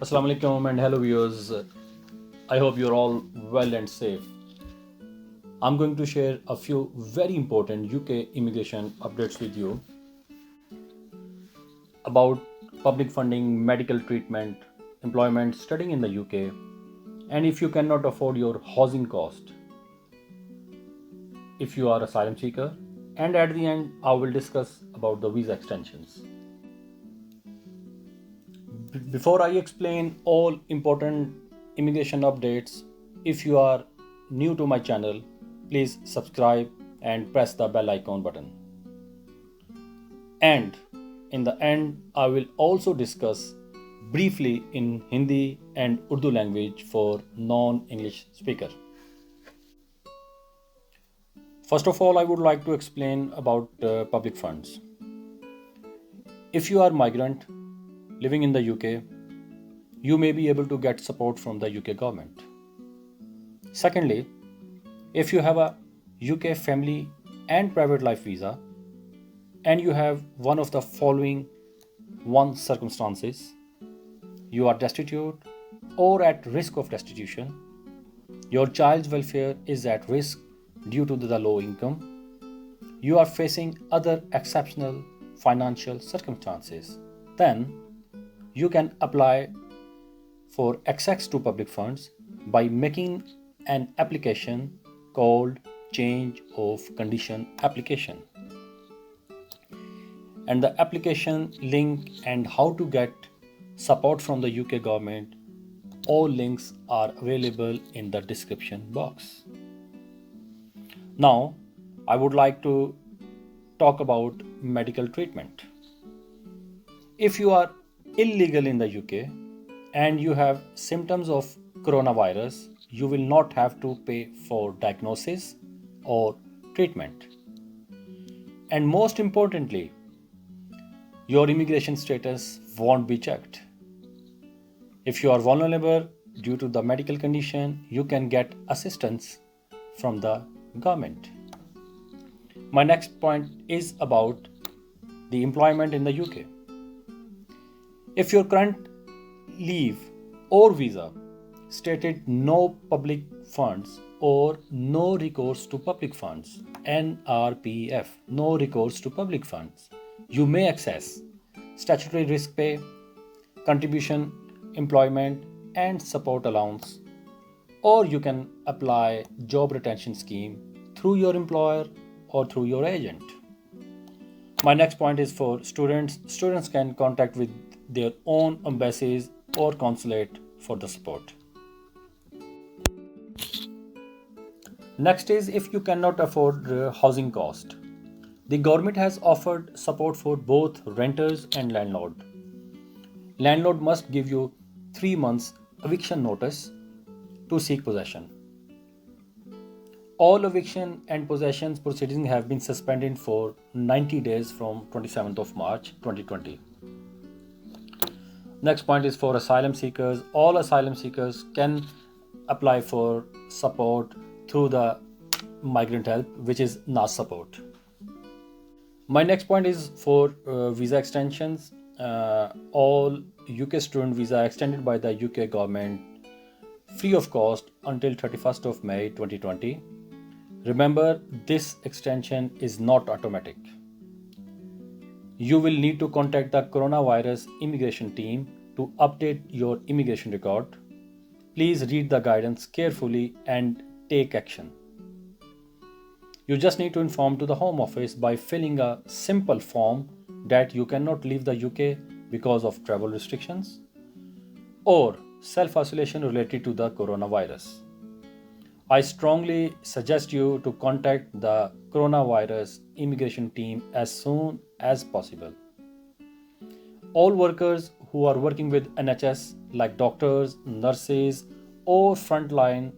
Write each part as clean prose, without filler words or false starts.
Assalamu alaikum and hello viewers. I hope you're all well and safe. I'm going to share a few very important UK immigration updates with you about public funding, medical treatment, employment, studying in the UK, and if you cannot afford your housing cost, if you are asylum seeker, and at the end I will discuss about the visa extensions. Before I explain all important immigration updates, if you are new to my channel, please subscribe and press the bell icon button. And in the end, I will also discuss briefly in Hindi and Urdu language for non-English speaker. First of all, I would like to explain about public funds. If you are migrant living in the UK, you may be able to get support from the UK government. Secondly, if you have a UK family and private life visa and you have one of the following one circumstances, you are destitute or at risk of destitution, your child's welfare is at risk due to the low income, you are facing other exceptional financial circumstances, then you can apply for access to public funds by making an application called change of condition application. And the application link and how to get support from the UK government, all links are available in the description box. Now, I would like to talk about medical treatment. If you are illegal in the UK and you have symptoms of coronavirus, you will not have to pay for diagnosis or treatment. And most importantly, your immigration status won't be checked. If you are vulnerable due to the medical condition, you can get assistance from the government. My next point is about the employment in the UK. If your current leave or visa stated no public funds or no recourse to public funds, NRPF, no recourse to public funds, you may access statutory risk pay, contribution, employment and support allowance, or you can apply job retention scheme through your employer or through your agent. My next point is for students. Students can contact with their own embassies or consulate for the support. Next is if you cannot afford housing cost. The government has offered support for both renters and landlord. Landlord must give you 3 months eviction notice to seek possession. All eviction and possessions proceedings have been suspended for 90 days from 27th of March 2020. Next point is for asylum seekers. All asylum seekers can apply for support through the migrant help, which is NAS support. My next point is for visa extensions. All UK student visa extended by the UK government free of cost until 31st of May 2020. Remember, this extension is not automatic. You will need to contact the coronavirus immigration team to update your immigration record. Please read the guidance carefully and take action. You just need to inform to the Home Office by filling a simple form that you cannot leave the UK because of travel restrictions or self-isolation related to the coronavirus. I strongly suggest you to contact the coronavirus immigration team as soon as possible. All workers who are working with NHS like doctors, nurses or frontline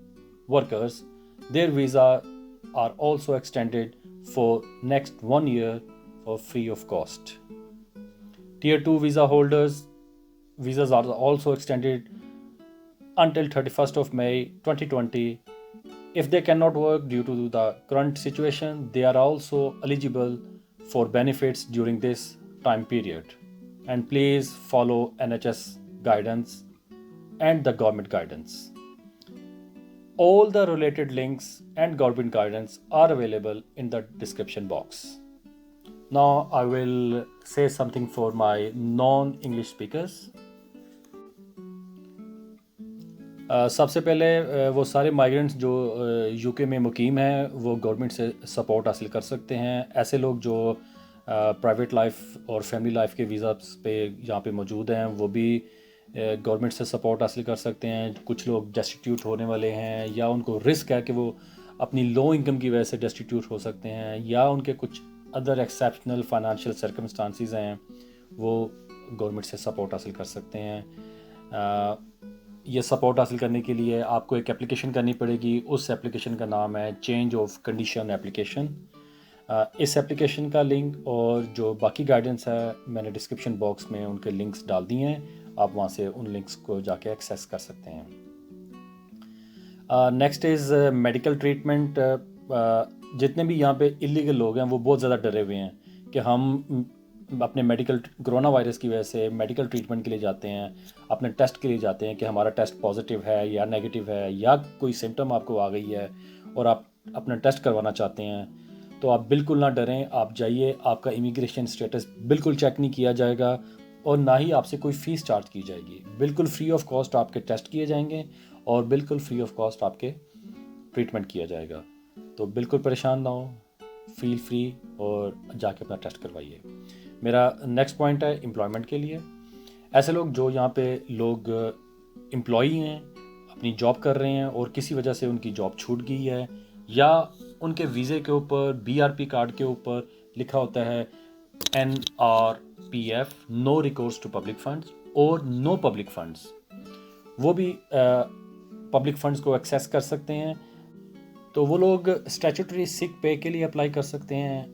workers, their visa are also extended for next 1 year for free of cost. Tier 2 visa holders visas are also extended until 31st of May 2020. If they cannot work due to the current situation, they are also eligible for benefits during this time period. And please follow NHS guidance and the government guidance. All the related links and government guidance are available in the description box. Now I will say something for my non-English speakers. सबसे पहले वो सारे migrants जो UK में मुकीम हैं वो government से support हासिल कर सकते हैं. ऐसे लोग जो प्राइवेट लाइफ और फैमिली लाइफ के वीज़ा पे यहाँ पे मौजूद हैं वो भी गवर्नमेंट से सपोर्ट हासिल कर सकते हैं. कुछ लोग डेस्टिट्यूट होने वाले हैं या उनको रिस्क है कि वो अपनी लो इनकम की वजह से डेस्टिट्यूट हो सकते हैं, या उनके कुछ अदर एक्सेप्शनल फाइनेंशियल सर्कमस्टांसिस हैं, वो गवर्नमेंट से सपोर्ट हासिल कर सकते हैं. ये सपोर्ट हासिल करने के लिए आपको एक एप्लीकेशन करनी पड़ेगी. उस एप्लीकेशन का नाम है चेंज ऑफ कंडीशन एप्लीकेशन. इस एप्लीकेशन का लिंक और जो बाकी गाइडेंस है मैंने डिस्क्रिप्शन बॉक्स में उनके लिंक्स डाल दिए हैं. आप वहाँ से उन लिंक्स को जाके एक्सेस कर सकते हैं. Next is medical treatment. जितने भी यहाँ पे इलीगल लोग हैं वो बहुत ज़्यादा डरे हुए हैं कि हम अपने कोरोना वायरस की वजह से मेडिकल ट्रीटमेंट के लिए जाते हैं, अपने टेस्ट के लिए जाते हैं कि हमारा टेस्ट पॉजिटिव है या नेगेटिव है, या कोई सिम्टम आपको आ गई है और आप अपना टेस्ट करवाना चाहते हैं. तो आप बिल्कुल ना डरें, आप जाइए. आपका इमिग्रेशन स्टेटस बिल्कुल चेक नहीं किया जाएगा और ना ही आपसे कोई फ़ीस चार्ज की जाएगी. बिल्कुल फ्री ऑफ कॉस्ट आपके टेस्ट किए जाएंगे और बिल्कुल फ्री ऑफ कॉस्ट आपके ट्रीटमेंट किया जाएगा. तो बिल्कुल परेशान ना हो, फील फ्री और जाके अपना टेस्ट करवाइए. मेरा नेक्स्ट पॉइंट है एम्प्लॉयमेंट के लिए. ऐसे लोग जो यहाँ पे लोग एम्प्लॉई हैं, अपनी जॉब कर रहे हैं और किसी वजह से उनकी जॉब छूट गई है, या उनके वीज़े के ऊपर BRP कार्ड के ऊपर लिखा होता है NRPF, no recourse to public funds और नो पब्लिक फंड्स, वो भी पब्लिक फंड्स को एक्सेस कर सकते हैं. तो वो लोग स्टैट्यूटरी सिक पे के लिए अप्लाई कर सकते हैं,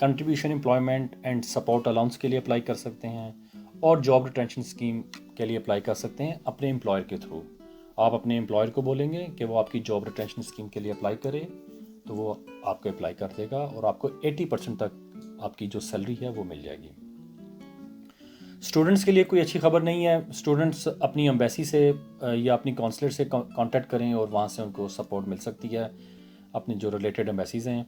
contribution employment and support allowance के लिए अप्लाई कर सकते हैं, और जॉब रिटेंशन स्कीम के लिए अप्लाई कर सकते हैं अपने एम्प्लॉयर के थ्रू. आप अपने एम्प्लॉयर को बोलेंगे कि वो आपकी जॉब रिटेंशन स्कीम के लिए अप्लाई करे तो वो आपको अप्लाई कर देगा और आपको 80% तक आपकी जो सैलरी है वो मिल जाएगी. स्टूडेंट्स के लिए कोई अच्छी खबर नहीं है. स्टूडेंट्स अपनी एम्बेसी से या अपनी कौंसलर से कांटेक्ट करें और वहाँ से उनको सपोर्ट मिल सकती है, अपनी जो रिलेटेड एम्बेसीज़ हैं.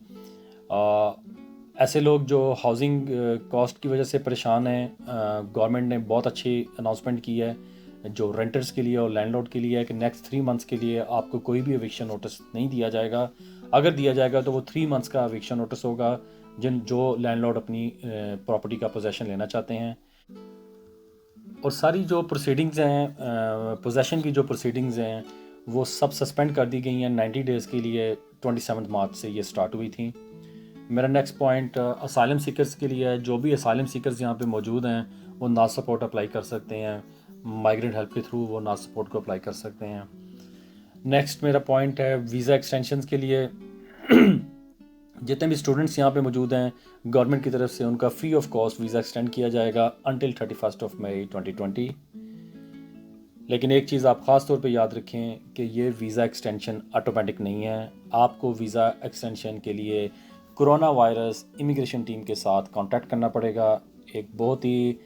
ऐसे लोग जो हाउसिंग कॉस्ट की वजह से परेशान हैं, गवर्नमेंट ने बहुत अच्छी अनाउंसमेंट की है जो रेंटर्स के लिए और लैंडलॉर्ड के लिए है कि नेक्स्ट 3 मंथ्स के लिए आपको कोई भी एविक्शन नोटिस नहीं दिया जाएगा. अगर दिया जाएगा तो वो 3 मंथ्स का एविक्शन नोटिस होगा जो लैंडलॉर्ड अपनी प्रॉपर्टी का पोजेशन लेना चाहते हैं. और सारी जो प्रोसीडिंग्स हैं, पोजेशन की जो प्रोसीडिंग्स हैं वो सब सस्पेंड कर दी गई हैं 90 डेज़ के लिए. 27 मार्च से ये स्टार्ट हुई थी. मेरा नेक्स्ट पॉइंट असाइलम सीकर्स के लिए है. जो भी असाइलम सीकर्स यहाँ पे मौजूद हैं वो नाज सपोर्ट अप्लाई कर सकते हैं. माइग्रेंट हेल्प के थ्रू वो नाज सपोर्ट को अप्लाई कर सकते हैं. नेक्स्ट मेरा पॉइंट है वीज़ा एक्सटेंशंस के लिए. जितने भी स्टूडेंट्स यहाँ पे मौजूद हैं गवर्नमेंट की तरफ से उनका free of cost visa extend किया जाएगा अंटिल 31 मई 2020. लेकिन एक चीज़ आप ख़ास तौर पे याद रखें कि ये वीज़ा एक्सटेंशन ऑटोमेटिक नहीं है. आपको वीज़ा एक्सटेंशन के लिए कोरोना वायरस इमिग्रेशन टीम के साथ कांटेक्ट करना पड़ेगा. एक बहुत ही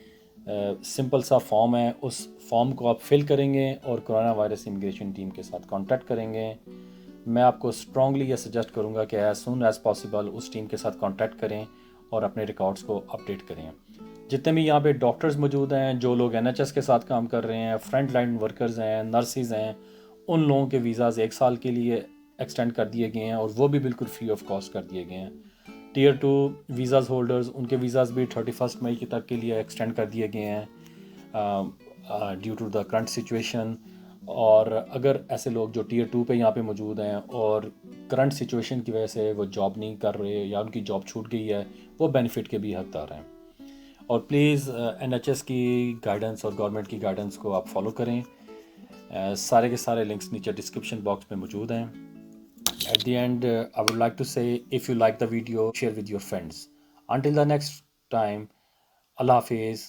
सिंपल सा फॉर्म है, उस फॉर्म को आप फिल करेंगे और कोरोना वायरस इमिग्रेशन टीम के साथ कांटेक्ट करेंगे. मैं आपको स्ट्रांगली ये सजेस्ट करूँगा कि एज सून एज़ पॉसिबल उस टीम के साथ कांटेक्ट करें और अपने रिकॉर्ड्स को अपडेट करें. जितने भी यहाँ पे डॉक्टर्स मौजूद हैं, जो लोग NHS के साथ काम कर रहे हैं, फ्रंट लाइन वर्कर्स हैं, नर्सिस हैं, उन लोगों के वीज़ाज़ 1 साल के लिए एक्सटेंड कर दिए गए हैं और वो भी बिल्कुल फ्री ऑफ कॉस्ट कर दिए गए हैं. टियर 2 वीज़ाज़ होल्डर्स, उनके वीज़ाज़ भी 31 मई की तक के लिए एक्सटेंड कर दिए गए हैं due to the current situation. और अगर ऐसे लोग जो टियर 2 पे यहाँ पे मौजूद हैं और करंट सिचुएशन की वजह से वो जॉब नहीं कर रहे या उनकी जॉब छूट गई है, वो बेनिफिट के भी हकदार हैं. और प्लीज़ NHS की गाइडेंस और गवर्नमेंट की गाइडेंस को आप फॉलो करें. सारे के सारे लिंक्स नीचे डिस्क्रिप्शन बॉक्स में मौजूद हैं. At the end, I would like to say, if you like the video, share with your friends. Until the next time, Allah Hafiz.